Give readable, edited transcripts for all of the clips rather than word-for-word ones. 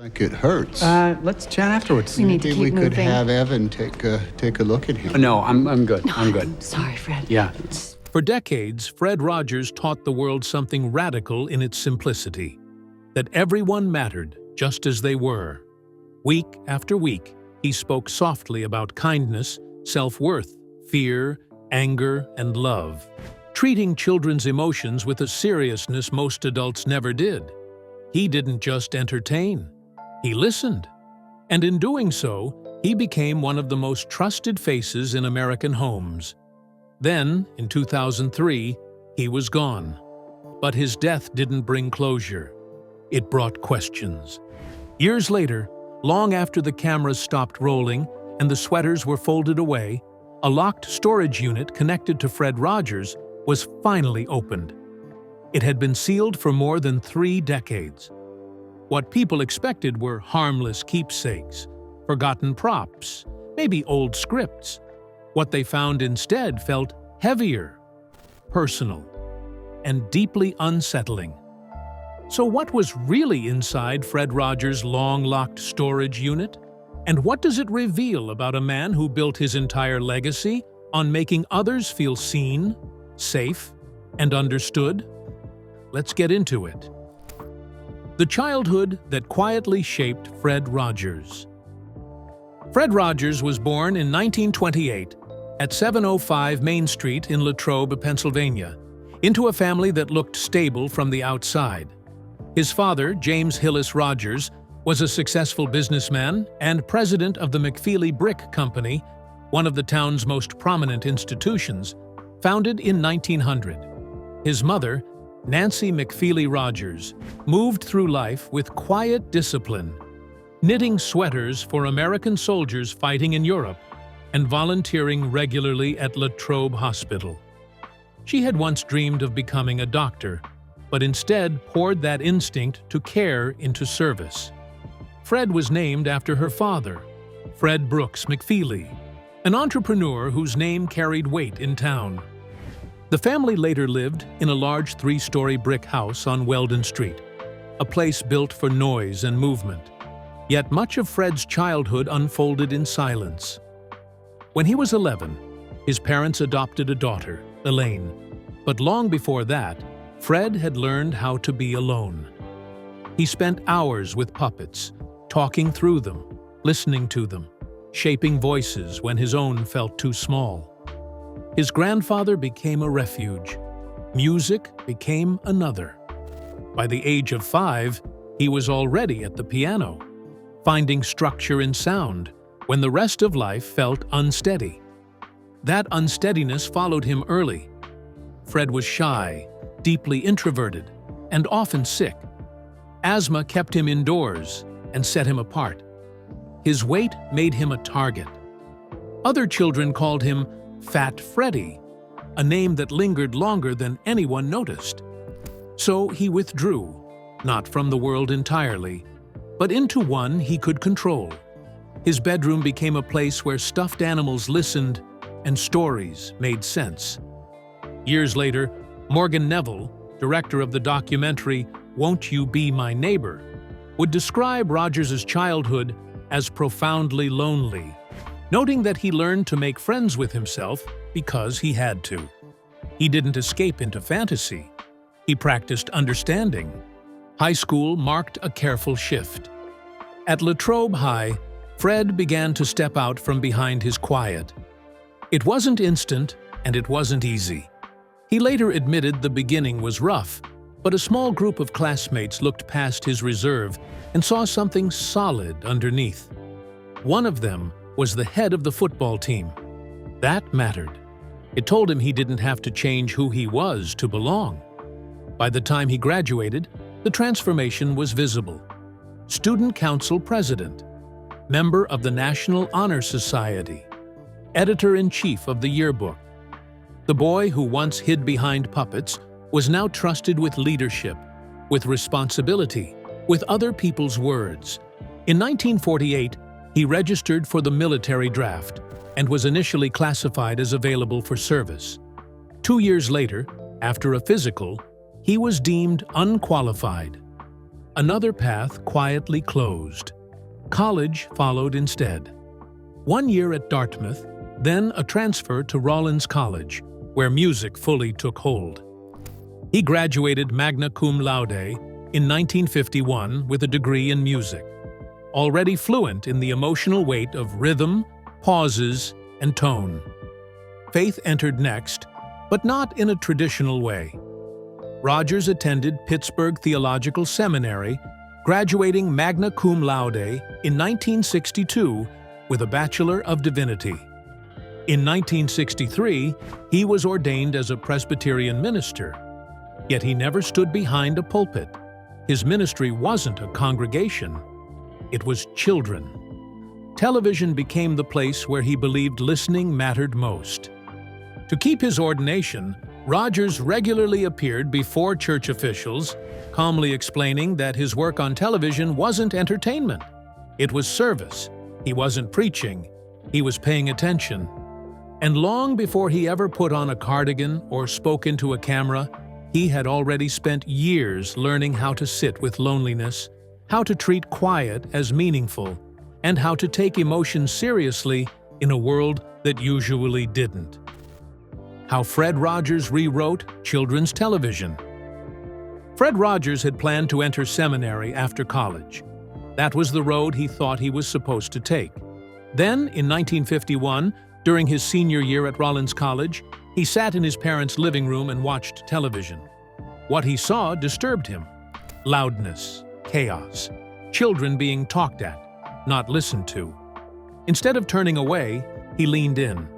Like it hurts. Let's chat afterwards. We need to Maybe keep we could moving. have Evan take a look at him. No, I'm good. I'm good. I'm sorry, Fred. Yeah. For decades, Fred Rogers taught the world something radical in its simplicity: that everyone mattered just as they were. Week after week, he spoke softly about kindness, self-worth, fear, anger, and love, treating children's emotions with a seriousness most adults never did. He didn't just entertain, he listened. And in doing so, he became one of the most trusted faces in American homes. Then, in 2003, he was gone. But his death didn't bring closure. It brought questions. Years later, long after the cameras stopped rolling and the sweaters were folded away, a locked storage unit connected to Fred Rogers was finally opened. It had been sealed for more than 3 decades. What people expected were harmless keepsakes, forgotten props, maybe old scripts. What they found instead felt heavier, personal, and deeply unsettling. So what was really inside Fred Rogers' long-locked storage unit? And what does it reveal about a man who built his entire legacy on making others feel seen, safe, and understood? Let's get into it. The childhood that quietly shaped Fred Rogers. Fred Rogers was born in 1928 at 705 Main Street in Latrobe, Pennsylvania, into a family that looked stable from the outside. His father, James Hillis Rogers, was a successful businessman and president of the McFeely Brick Company, one of the town's most prominent institutions, founded in 1900. His mother, Nancy McFeely Rogers, moved through life with quiet discipline, knitting sweaters for American soldiers fighting in Europe and volunteering regularly at Latrobe Hospital. She had once dreamed of becoming a doctor, but instead poured that instinct to care into service. Fred was named after her father, Fred Brooks McFeely, an entrepreneur whose name carried weight in town. The family later lived in a large 3-story brick house on Weldon Street, a place built for noise and movement. Yet much of Fred's childhood unfolded in silence. When he was 11, his parents adopted a daughter, Elaine. But long before that, Fred had learned how to be alone. He spent hours with puppets, talking through them, listening to them, shaping voices when his own felt too small. His grandfather became a refuge. Music became another. By the age of 5, he was already at the piano, finding structure in sound when the rest of life felt unsteady. That unsteadiness followed him early. Fred was shy, deeply introverted, and often sick. Asthma kept him indoors and set him apart. His weight made him a target. Other children called him Fat Freddy, a name that lingered longer than anyone noticed. So he withdrew, not from the world entirely, but into one he could control. His bedroom became a place where stuffed animals listened and stories made sense. Years later, Morgan Neville, director of the documentary Won't You Be My Neighbor, would describe Rogers' childhood as profoundly lonely, noting that he learned to make friends with himself because he had to. He didn't escape into fantasy. He practiced understanding. High school marked a careful shift. At Latrobe High, Fred began to step out from behind his quiet. It wasn't instant, and it wasn't easy. He later admitted the beginning was rough, but a small group of classmates looked past his reserve and saw something solid underneath. One of them was the head of the football team. That mattered. It told him he didn't have to change who he was to belong. By the time he graduated, the transformation was visible. Student Council President, member of the National Honor Society, editor-in-chief of the yearbook. The boy who once hid behind puppets was now trusted with leadership, with responsibility, with other people's words. In 1948, he registered for the military draft and was initially classified as available for service. 2 years later, after a physical, he was deemed unqualified. Another path quietly closed. College followed instead. 1 year at Dartmouth, then a transfer to Rollins College, where music fully took hold. He graduated magna cum laude in 1951 with a degree in music, already fluent in the emotional weight of rhythm, pauses, and tone. Faith entered next, but not in a traditional way. Rogers attended Pittsburgh Theological Seminary, graduating magna cum laude in 1962 with a Bachelor of Divinity. In 1963, he was ordained as a Presbyterian minister, yet he never stood behind a pulpit. His ministry wasn't a congregation, it was children. Television became the place where he believed listening mattered most. To keep his ordination, Rogers regularly appeared before church officials, calmly explaining that his work on television wasn't entertainment. It was service. He wasn't preaching. He was paying attention. And long before he ever put on a cardigan or spoke into a camera, he had already spent years learning how to sit with loneliness, how to treat quiet as meaningful, and how to take emotions seriously in a world that usually didn't. How Fred Rogers rewrote children's television. Fred Rogers had planned to enter seminary after college. That was the road he thought he was supposed to take. Then, in 1951, during his senior year at Rollins College, he sat in his parents' living room and watched television. What he saw disturbed him. Loudness, chaos, children being talked at, not listened to. Instead of turning away, he leaned in.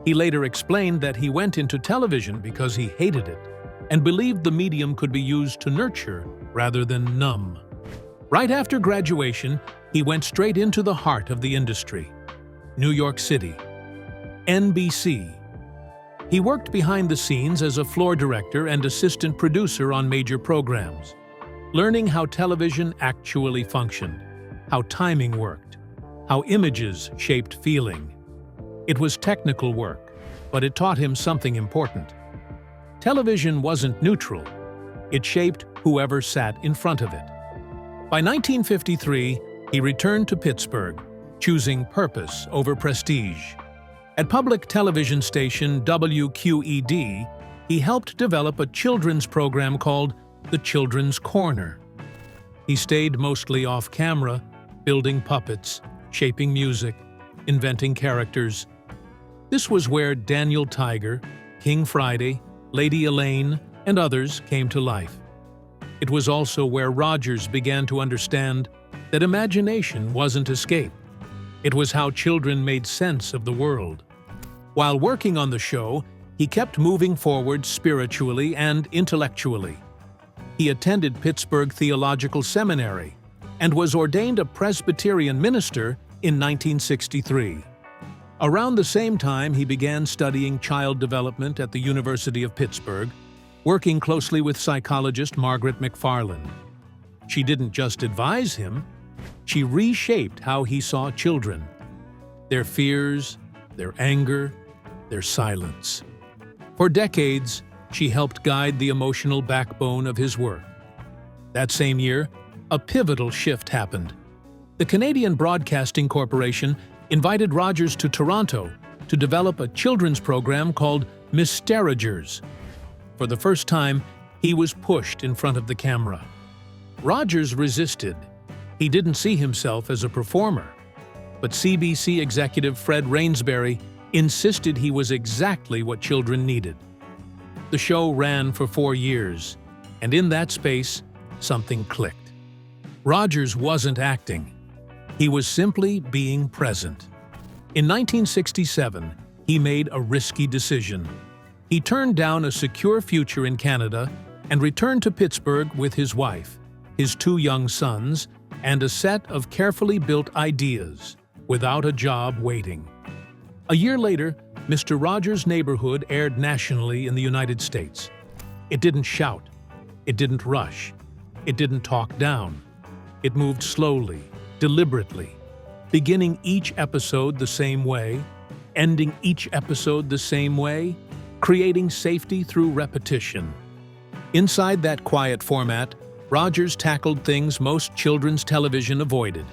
He later explained that he went into television because he hated it and believed the medium could be used to nurture rather than numb. Right after graduation, he went straight into the heart of the industry, New York City, NBC. He worked behind the scenes as a floor director and assistant producer on major programs, learning how television actually functioned, how timing worked, how images shaped feeling. It was technical work, but it taught him something important. Television wasn't neutral. It shaped whoever sat in front of it. By 1953, he returned to Pittsburgh, choosing purpose over prestige. At public television station WQED, he helped develop a children's program called The Children's Corner. He stayed mostly off camera, building puppets, shaping music, inventing characters. This was where Daniel Tiger, King Friday, Lady Elaine, and others came to life. It was also where Rogers began to understand that imagination wasn't escape. It was how children made sense of the world. While working on the show, he kept moving forward spiritually and intellectually. He attended Pittsburgh Theological Seminary and was ordained a Presbyterian minister in 1963. Around the same time, he began studying child development at the University of Pittsburgh, working closely with psychologist Margaret McFarland. She didn't just advise him, she reshaped how he saw children, their fears, their anger, their silence. For decades, she helped guide the emotional backbone of his work. That same year, a pivotal shift happened. The Canadian Broadcasting Corporation invited Rogers to Toronto to develop a children's program called Mysterigers. For the first time, he was pushed in front of the camera. Rogers resisted. He didn't see himself as a performer. But CBC executive Fred Rainsbury insisted he was exactly what children needed. The show ran for 4 years, and in that space, something clicked. Rogers wasn't acting. He was simply being present. In 1967, he made a risky decision. He turned down a secure future in Canada and returned to Pittsburgh with his wife, his 2 young sons, and a set of carefully built ideas, without a job waiting. A year later, Mr. Rogers' Neighborhood aired nationally in the United States. It didn't shout. It didn't rush. It didn't talk down. It moved slowly, deliberately, beginning each episode the same way, ending each episode the same way, creating safety through repetition. Inside that quiet format, Rogers tackled things most children's television avoided: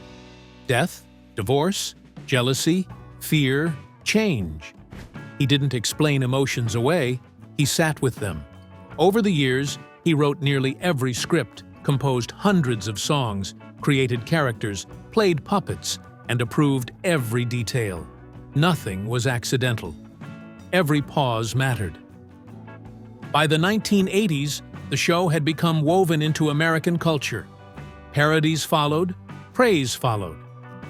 death, divorce, jealousy, fear, change. He didn't explain emotions away, he sat with them. Over the years, he wrote nearly every script, composed hundreds of songs, created characters, played puppets, and approved every detail. Nothing was accidental. Every pause mattered. By the 1980s, the show had become woven into American culture. Parodies followed, praise followed,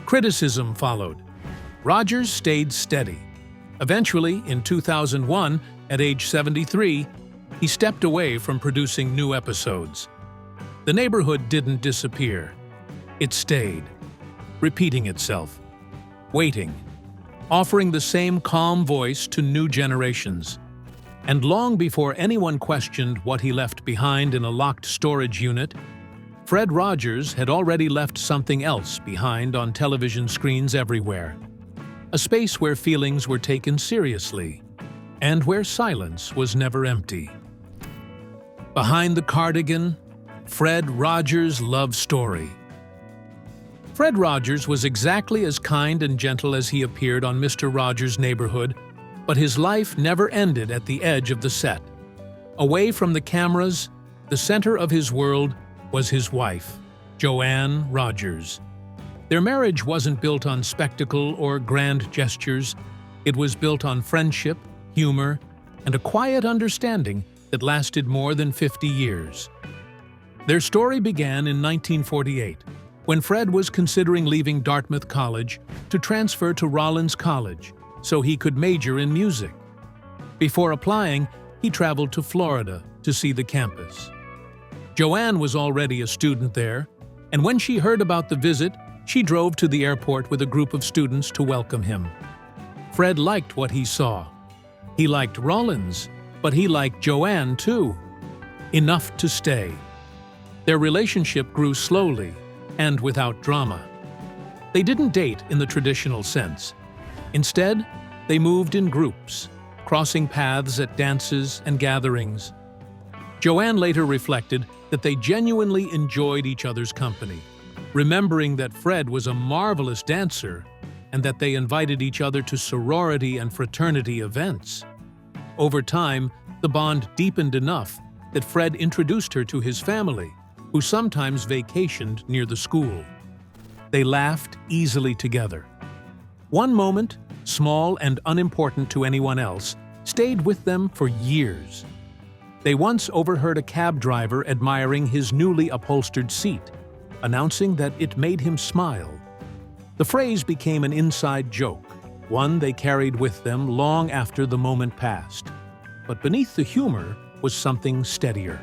criticism followed. Rogers stayed steady. Eventually, in 2001, at age 73, he stepped away from producing new episodes. The neighborhood didn't disappear. It stayed, repeating itself, waiting, offering the same calm voice to new generations. And long before anyone questioned what he left behind in a locked storage unit, Fred Rogers had already left something else behind on television screens everywhere. A space where feelings were taken seriously, and where silence was never empty. Behind the Cardigan, Fred Rogers' love story. Fred Rogers was exactly as kind and gentle as he appeared on Mr. Rogers' Neighborhood, but his life never ended at the edge of the set. Away from the cameras, the center of his world was his wife, Joanne Rogers. Their marriage wasn't built on spectacle or grand gestures. It was built on friendship, humor, and a quiet understanding that lasted more than 50 years. Their story began in 1948, when Fred was considering leaving Dartmouth College to transfer to Rollins College so he could major in music. Before applying, he traveled to Florida to see the campus. Joanne was already a student there, and when she heard about the visit, she drove to the airport with a group of students to welcome him. Fred liked what he saw. He liked Rollins, but he liked Joanne too. Enough to stay. Their relationship grew slowly and without drama. They didn't date in the traditional sense. Instead, they moved in groups, crossing paths at dances and gatherings. Joanne later reflected that they genuinely enjoyed each other's company, remembering that Fred was a marvelous dancer and that they invited each other to sorority and fraternity events. Over time, the bond deepened enough that Fred introduced her to his family, who sometimes vacationed near the school. They laughed easily together. One moment, small and unimportant to anyone else, stayed with them for years. They once overheard a cab driver admiring his newly upholstered seat, announcing that it made him smile. The phrase became an inside joke, one they carried with them long after the moment passed. But beneath the humor was something steadier.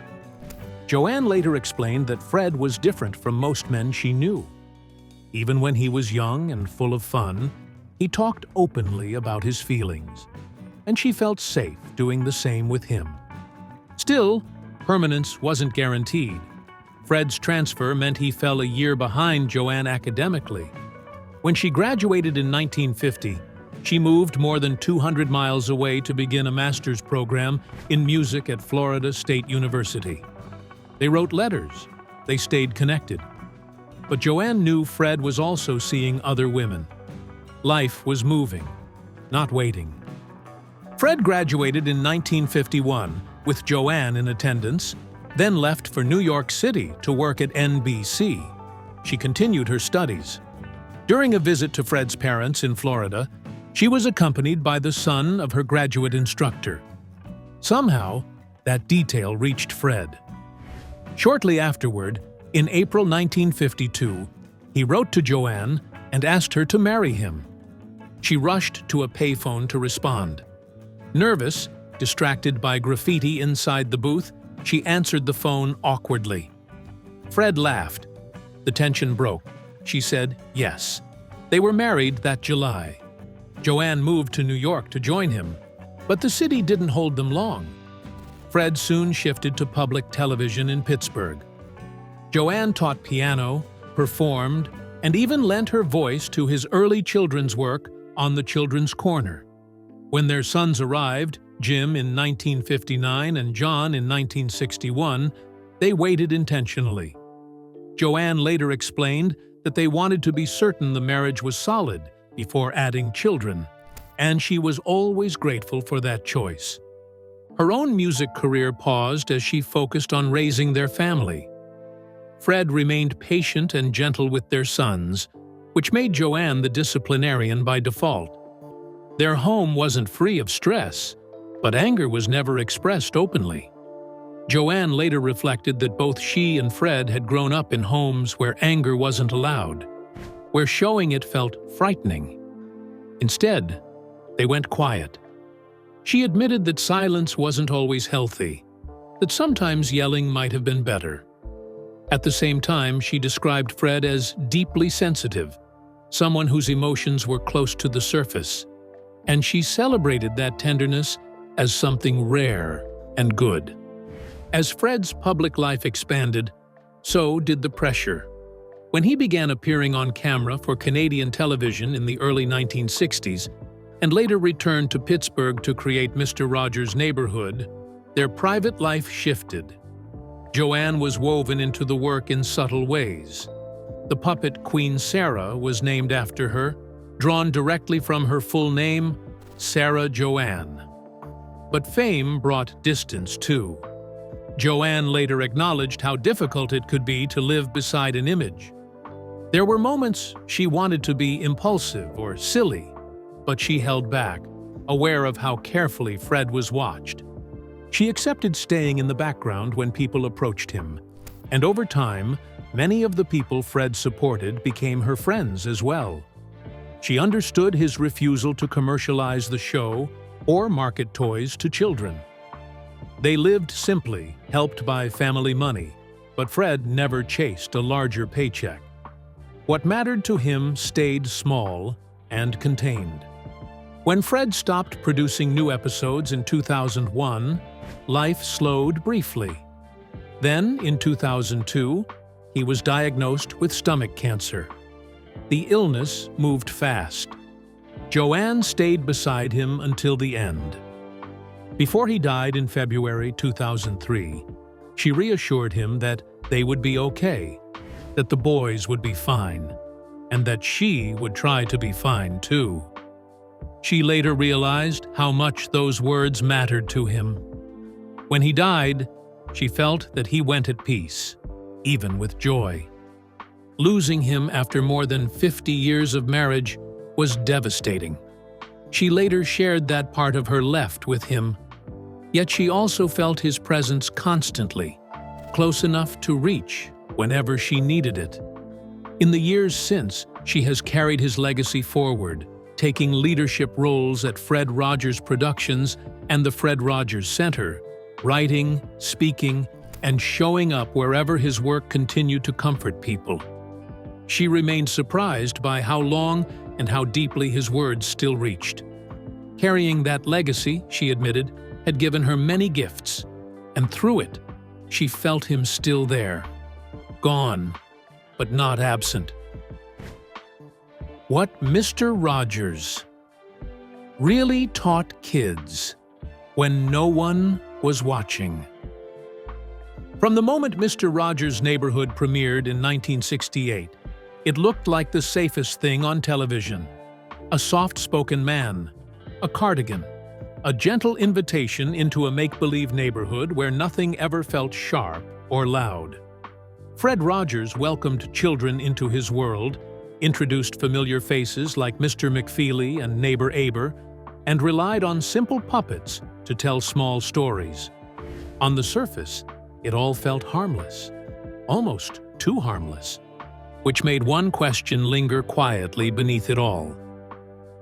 Joanne later explained that Fred was different from most men she knew. Even when he was young and full of fun, he talked openly about his feelings, and she felt safe doing the same with him. Still, permanence wasn't guaranteed. Fred's transfer meant he fell a year behind Joanne academically. When she graduated in 1950, she moved more than 200 miles away to begin a master's program in music at Florida State University. They wrote letters. They stayed connected. But Joanne knew Fred was also seeing other women. Life was moving, not waiting. Fred graduated in 1951 with Joanne in attendance, then left for New York City to work at NBC. She continued her studies. During a visit to Fred's parents in Florida, she was accompanied by the son of her graduate instructor. Somehow, that detail reached Fred. Shortly afterward, in April 1952, he wrote to Joanne and asked her to marry him. She rushed to a payphone to respond. Nervous, distracted by graffiti inside the booth, she answered the phone awkwardly. Fred laughed. The tension broke. She said yes. They were married that July. Joanne moved to New York to join him, but the city didn't hold them long. Fred soon shifted to public television in Pittsburgh. Joanne taught piano, performed, and even lent her voice to his early children's work on the Children's Corner. When their sons arrived, Jim in 1959 and John in 1961, They waited intentionally. Joanne later explained that they wanted to be certain the marriage was solid before adding children, and she was always grateful for that choice. Her own music career paused as she focused on raising their family. Fred remained patient and gentle with their sons, which made Joanne the disciplinarian by default. Their home wasn't free of stress, but anger was never expressed openly. Joanne later reflected that both she and Fred had grown up in homes where anger wasn't allowed, where showing it felt frightening. Instead, they went quiet. She admitted that silence wasn't always healthy, that sometimes yelling might have been better. At the same time, she described Fred as deeply sensitive, someone whose emotions were close to the surface, and she celebrated that tenderness as something rare and good. As Fred's public life expanded, so did the pressure. When he began appearing on camera for Canadian television in the early 1960s, and later returned to Pittsburgh to create Mr. Rogers' Neighborhood, their private life shifted. Joanne was woven into the work in subtle ways. The puppet Queen Sarah was named after her, drawn directly from her full name, Sarah Joanne. But fame brought distance too. Joanne later acknowledged how difficult it could be to live beside an image. There were moments she wanted to be impulsive or silly, but she held back, aware of how carefully Fred was watched. She accepted staying in the background when people approached him, and over time, many of the people Fred supported became her friends as well. She understood his refusal to commercialize the show or market toys to children. They lived simply, helped by family money, but Fred never chased a larger paycheck. What mattered to him stayed small and contained. When Fred stopped producing new episodes in 2001, life slowed briefly. Then, in 2002, he was diagnosed with stomach cancer. The illness moved fast. Joanne stayed beside him until the end. Before he died in February 2003, she reassured him that they would be okay, that the boys would be fine, and that she would try to be fine too. She later realized how much those words mattered to him. When he died, she felt that he went at peace, even with joy. Losing him after more than 50 years of marriage was devastating. She later shared that part of her left with him, yet she also felt his presence constantly, close enough to reach whenever she needed it. In the years since, she has carried his legacy forward, taking leadership roles at Fred Rogers Productions and the Fred Rogers Center, writing, speaking, and showing up wherever his work continued to comfort people. She remained surprised by how long and how deeply his words still reached. Carrying that legacy, she admitted, had given her many gifts, and through it, she felt him still there, gone, but not absent. What Mr. Rogers really taught kids when no one was watching. From the moment Mr. Rogers' Neighborhood premiered in 1968, it looked like the safest thing on television. A soft-spoken man, a cardigan, a gentle invitation into a make-believe neighborhood where nothing ever felt sharp or loud. Fred Rogers welcomed children into his world, introduced familiar faces like Mr. McFeely and Neighbor Aber, and relied on simple puppets to tell small stories. On the surface, it all felt harmless, almost too harmless, which made one question linger quietly beneath it all.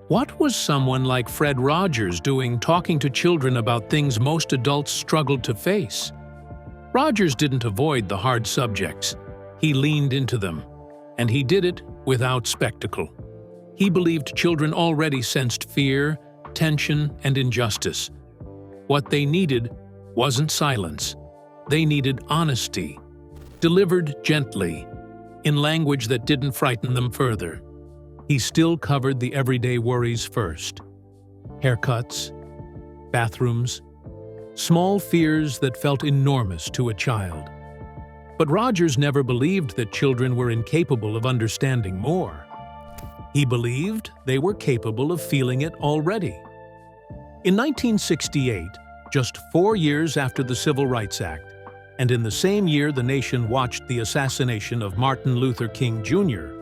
What was someone like Fred Rogers doing talking to children about things most adults struggled to face? Rogers didn't avoid the hard subjects. He leaned into them, and he did it without spectacle. He believed children already sensed fear, tension, and injustice. What they needed wasn't silence. They needed honesty, delivered gently, in language that didn't frighten them further. He still covered the everyday worries first. Haircuts, bathrooms, small fears that felt enormous to a child. But Rogers never believed that children were incapable of understanding more. He believed they were capable of feeling it already. In 1968, just 4 years after the Civil Rights Act, and in the same year the nation watched the assassination of Martin Luther King Jr.,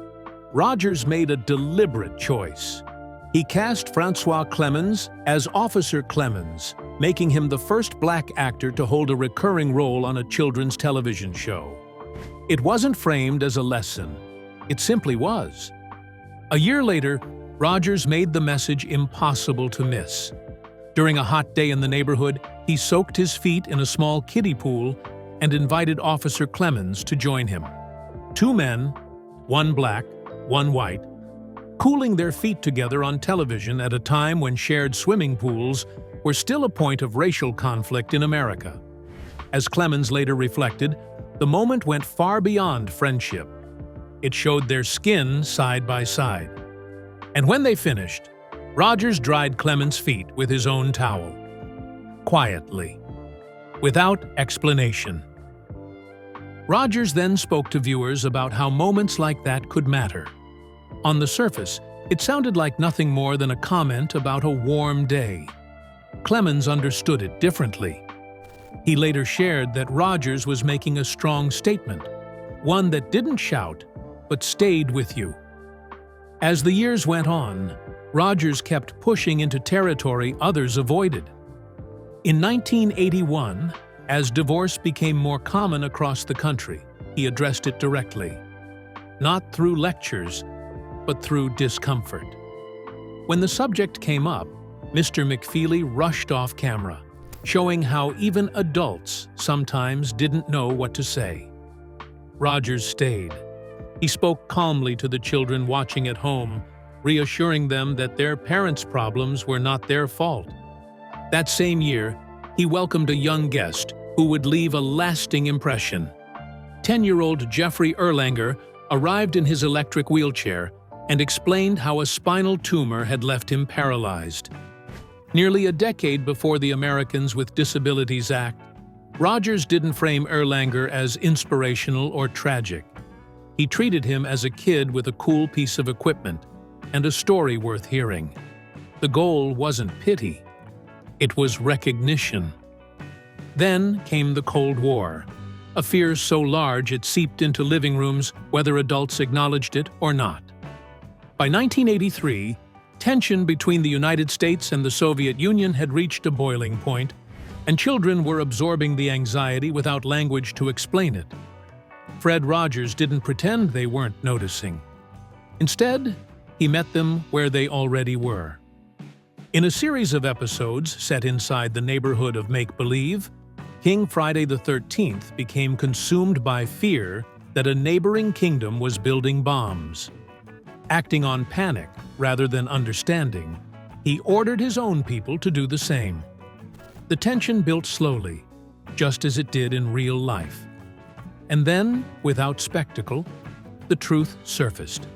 Rogers made a deliberate choice. He cast Francois Clemens as Officer Clemens, making him the first black actor to hold a recurring role on a children's television show. It wasn't framed as a lesson. It simply was. A year later, Rogers made the message impossible to miss. During a hot day in the neighborhood, he soaked his feet in a small kiddie pool and invited Officer Clemens to join him. 2 men, 1 black, 1 white, cooling their feet together on television at a time when shared swimming pools were still a point of racial conflict in America. As Clemens later reflected, the moment went far beyond friendship. It showed their skin side by side. And when they finished, Rogers dried Clemens' feet with his own towel. Quietly. Without explanation. Rogers then spoke to viewers about how moments like that could matter. On the surface, it sounded like nothing more than a comment about a warm day. Clemens understood it differently. He later shared that Rogers was making a strong statement, one that didn't shout, but stayed with you. As the years went on, Rogers kept pushing into territory others avoided. In 1981, as divorce became more common across the country, he addressed it directly. Not through lectures, but through discomfort. When the subject came up, Mr. McFeely rushed off camera, showing how even adults sometimes didn't know what to say. Rogers stayed. He spoke calmly to the children watching at home, reassuring them that their parents' problems were not their fault. That same year, he welcomed a young guest who would leave a lasting impression. 10-year-old Jeffrey Erlanger arrived in his electric wheelchair and explained how a spinal tumor had left him paralyzed. Nearly a decade before the Americans with Disabilities Act, Rogers didn't frame Erlanger as inspirational or tragic. He treated him as a kid with a cool piece of equipment and a story worth hearing. The goal wasn't pity. It was recognition. Then came the Cold War, a fear so large it seeped into living rooms whether adults acknowledged it or not. By 1983, tension between the United States and the Soviet Union had reached a boiling point, and children were absorbing the anxiety without language to explain it. Fred Rogers didn't pretend they weren't noticing. Instead, he met them where they already were. In a series of episodes set inside the neighborhood of make-believe, King Friday the 13th became consumed by fear that a neighboring kingdom was building bombs. Acting on panic rather than understanding, he ordered his own people to do the same. The tension built slowly, just as it did in real life. And then, without spectacle, the truth surfaced.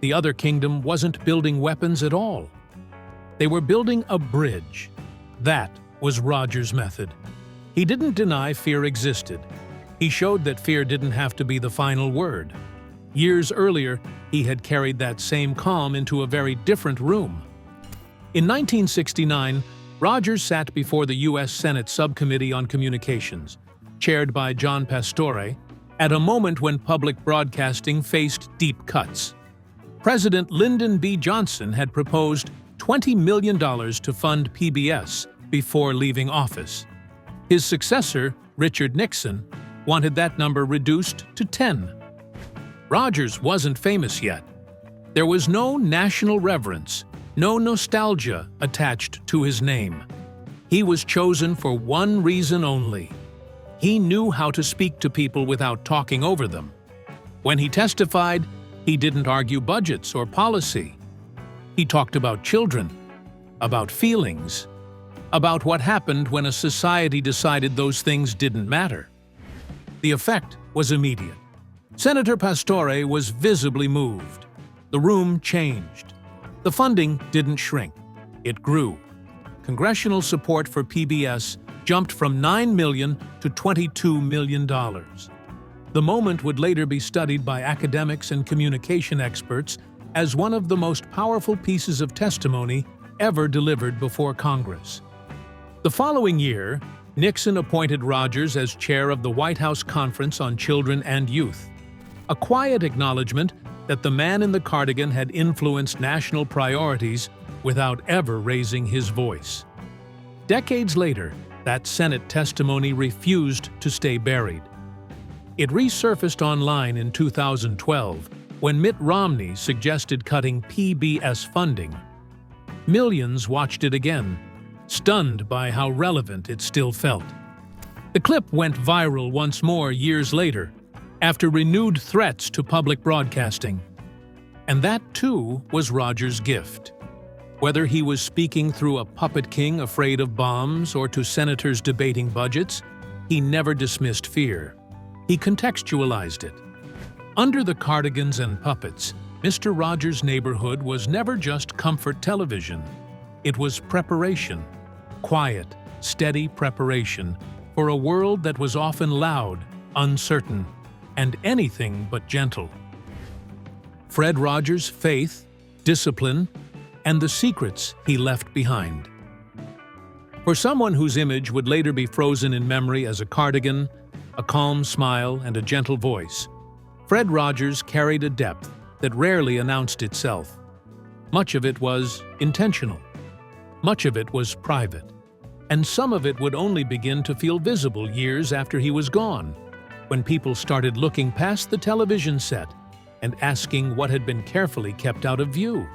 The other kingdom wasn't building weapons at all. They were building a bridge. That was Rogers' method. He didn't deny fear existed. He showed that fear didn't have to be the final word. Years earlier, he had carried that same calm into a very different room. In 1969, Rogers sat before the U.S. Senate Subcommittee on Communications, chaired by John Pastore, at a moment when public broadcasting faced deep cuts. President Lyndon B. Johnson had proposed $20 million to fund PBS before leaving office. His successor, Richard Nixon, wanted that number reduced to 10. Rogers wasn't famous yet. There was no national reverence, no nostalgia attached to his name. He was chosen for one reason only. He knew how to speak to people without talking over them. When he testified, he didn't argue budgets or policy. He talked about children, about feelings, about what happened when a society decided those things didn't matter. The effect was immediate. Senator Pastore was visibly moved. The room changed. The funding didn't shrink. It grew. Congressional support for PBS jumped from $9 million to $22 million. The moment would later be studied by academics and communication experts as one of the most powerful pieces of testimony ever delivered before Congress. The following year, Nixon appointed Rogers as chair of the White House Conference on Children and Youth, a quiet acknowledgement that the man in the cardigan had influenced national priorities without ever raising his voice. Decades later, that Senate testimony refused to stay buried. It resurfaced online in 2012 when Mitt Romney suggested cutting PBS funding. Millions watched it again, stunned by how relevant it still felt. The clip went viral once more years later, after renewed threats to public broadcasting. And that, too, was Rogers' gift. Whether he was speaking through a puppet king afraid of bombs or to senators debating budgets, he never dismissed fear. He contextualized it. Under the cardigans and puppets, Mr. Rogers' neighborhood was never just comfort television. It was preparation, quiet, steady preparation for a world that was often loud, uncertain, and anything but gentle. Fred Rogers' faith, discipline, and the secrets he left behind. For someone whose image would later be frozen in memory as a cardigan, a calm smile, and a gentle voice, Fred Rogers carried a depth that rarely announced itself. Much of it was intentional. Much of it was private. And some of it would only begin to feel visible years after he was gone, when people started looking past the television set and asking what had been carefully kept out of view.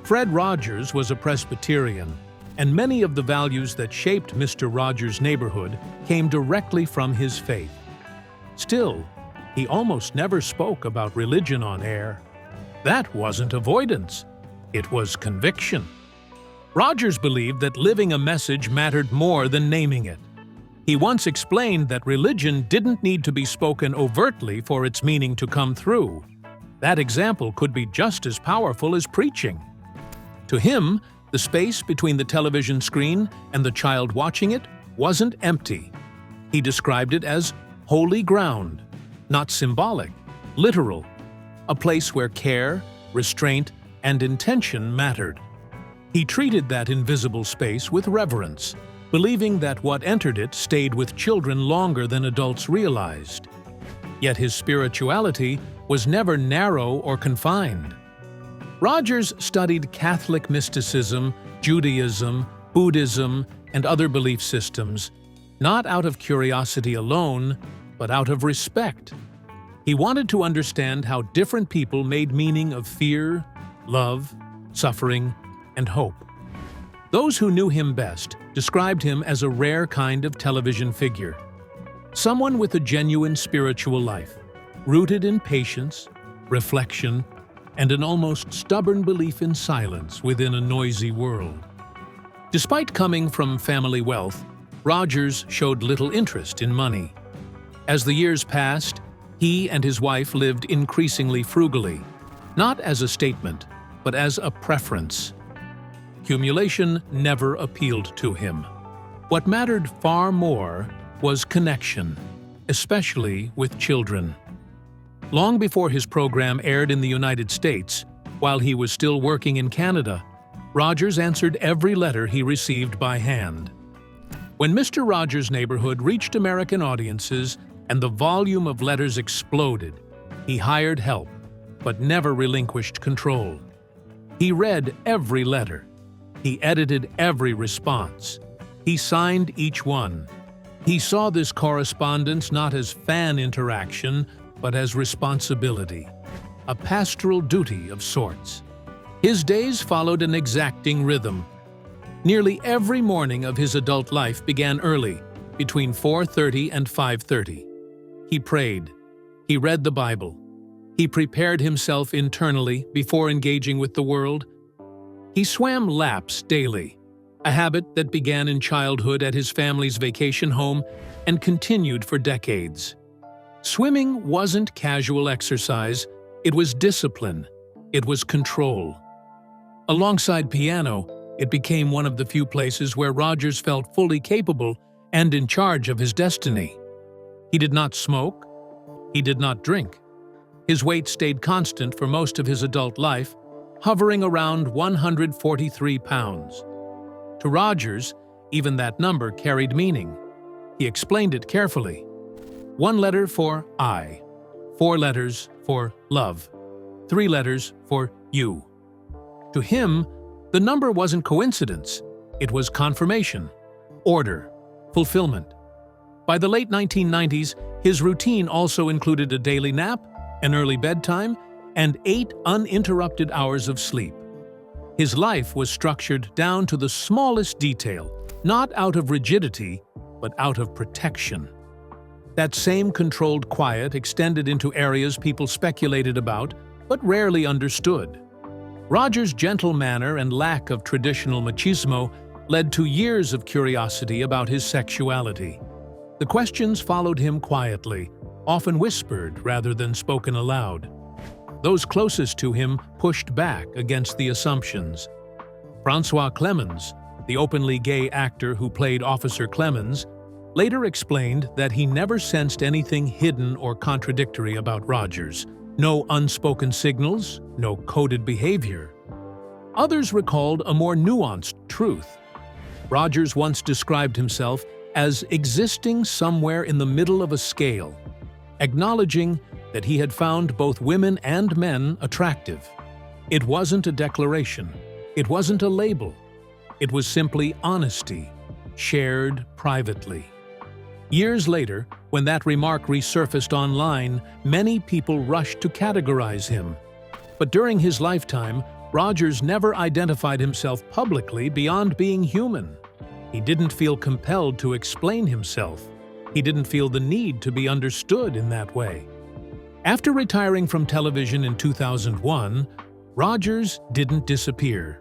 Fred Rogers was a Presbyterian, and many of the values that shaped Mr. Rogers' neighborhood came directly from his faith. Still, he almost never spoke about religion on air. That wasn't avoidance. It was conviction. Rogers believed that living a message mattered more than naming it. He once explained that religion didn't need to be spoken overtly for its meaning to come through. That example could be just as powerful as preaching. To him, the space between the television screen and the child watching it wasn't empty. He described it as holy ground, not symbolic, literal, a place where care, restraint, and intention mattered. He treated that invisible space with reverence, believing that what entered it stayed with children longer than adults realized. Yet his spirituality was never narrow or confined. Rogers studied Catholic mysticism, Judaism, Buddhism, and other belief systems, not out of curiosity alone, but out of respect. He wanted to understand how different people made meaning of fear, love, suffering, and hope. Those who knew him best described him as a rare kind of television figure, someone with a genuine spiritual life, rooted in patience, reflection, and an almost stubborn belief in silence within a noisy world. Despite coming from family wealth, Rogers showed little interest in money. As the years passed, he and his wife lived increasingly frugally, not as a statement, but as a preference. Accumulation never appealed to him. What mattered far more was connection, especially with children. Long before his program aired in the United States, while he was still working in Canada, Rogers answered every letter he received by hand. When Mr. Rogers' Neighborhood reached American audiences and the volume of letters exploded, he hired help, but never relinquished control. He read every letter. He edited every response. He signed each one. He saw this correspondence not as fan interaction, but as responsibility, a pastoral duty of sorts. His days followed an exacting rhythm. Nearly every morning of his adult life began early, between 4:30 and 5:30. He prayed. He read the Bible. He prepared himself internally before engaging with the world. He swam laps daily, a habit that began in childhood at his family's vacation home and continued for decades. Swimming wasn't casual exercise, it was discipline, it was control. Alongside piano, it became one of the few places where Rogers felt fully capable and in charge of his destiny. He did not smoke, He did not drink. His weight stayed constant for most of his adult life, hovering around 143 pounds. To Rogers, even that number carried meaning. He explained it carefully. 1 letter for I, 4 letters for love, 3 letters for you. To him, the number wasn't coincidence. It was confirmation, order, fulfillment. By the late 1990s, his routine also included a daily nap, an early bedtime, and 8 uninterrupted hours of sleep. His life was structured down to the smallest detail, not out of rigidity, but out of protection. That same controlled quiet extended into areas people speculated about, but rarely understood. Rogers' gentle manner and lack of traditional machismo led to years of curiosity about his sexuality. The questions followed him quietly, often whispered rather than spoken aloud. Those closest to him pushed back against the assumptions. Francois Clemens, the openly gay actor who played Officer Clemens, later explained that he never sensed anything hidden or contradictory about Rogers. No unspoken signals, no coded behavior. Others recalled a more nuanced truth. Rogers once described himself as existing somewhere in the middle of a scale, acknowledging that he had found both women and men attractive. It wasn't a declaration. It wasn't a label. It was simply honesty, shared privately. Years later, when that remark resurfaced online, many people rushed to categorize him. But during his lifetime, Rogers never identified himself publicly beyond being human. He didn't feel compelled to explain himself. He didn't feel the need to be understood in that way. After retiring from television in 2001, Rogers didn't disappear.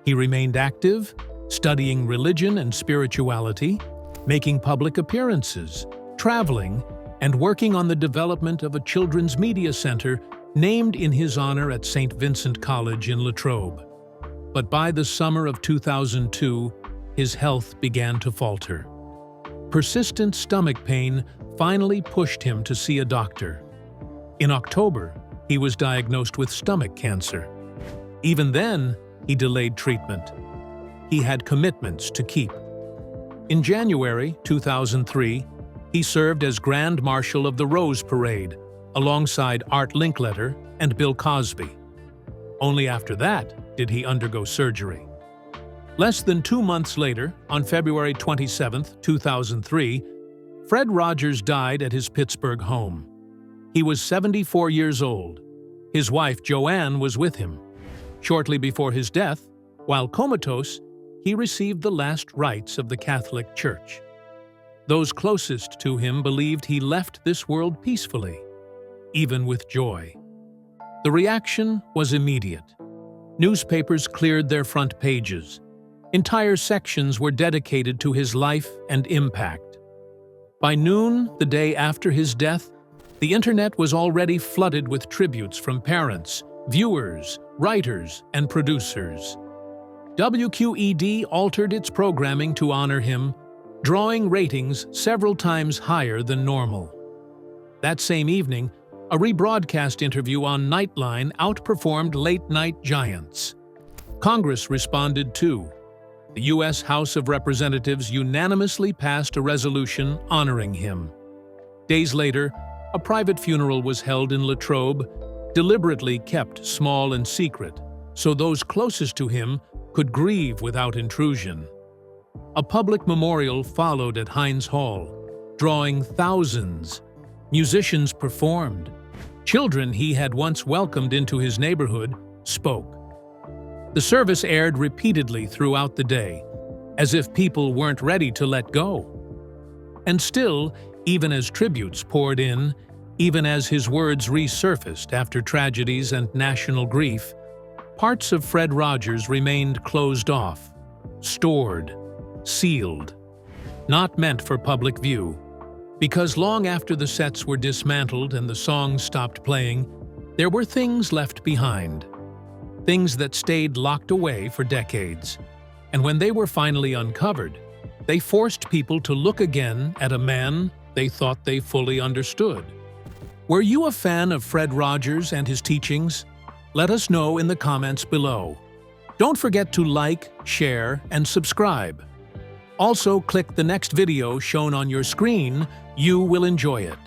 He remained active, studying religion and spirituality, making public appearances, traveling, and working on the development of a children's media center named in his honor at St. Vincent College in Latrobe. But by the summer of 2002, his health began to falter. Persistent stomach pain finally pushed him to see a doctor. In October, he was diagnosed with stomach cancer. Even then, he delayed treatment. He had commitments to keep. In January 2003, he served as Grand Marshal of the Rose Parade, alongside Art Linkletter and Bill Cosby. Only after that did he undergo surgery. Less than 2 months later, on February 27, 2003, Fred Rogers died at his Pittsburgh home. He was 74 years old. His wife, Joanne, was with him. Shortly before his death, while comatose, he received the last rites of the Catholic Church. Those closest to him believed he left this world peacefully, even with joy. The reaction was immediate. Newspapers cleared their front pages. Entire sections were dedicated to his life and impact. By noon, the day after his death, the internet was already flooded with tributes from parents, viewers, writers, and producers. WQED altered its programming to honor him, drawing ratings several times higher than normal. That same evening, a rebroadcast interview on Nightline outperformed late-night giants. Congress responded too. The U.S. House of Representatives unanimously passed a resolution honoring him. Days later, a private funeral was held in Latrobe, deliberately kept small and secret, so those closest to him could grieve without intrusion. A public memorial followed at Heinz Hall, drawing thousands. Musicians performed. Children he had once welcomed into his neighborhood spoke. The service aired repeatedly throughout the day, as if people weren't ready to let go. And still, even as tributes poured in, even as his words resurfaced after tragedies and national grief, parts of Fred Rogers remained closed off, stored, sealed, not meant for public view. Because long after the sets were dismantled and the songs stopped playing, there were things left behind. Things that stayed locked away for decades. And when they were finally uncovered, they forced people to look again at a man they thought they fully understood. Were you a fan of Fred Rogers and his teachings? Let us know in the comments below. Don't forget to like, share, and subscribe. Also, click the next video shown on your screen. You will enjoy it.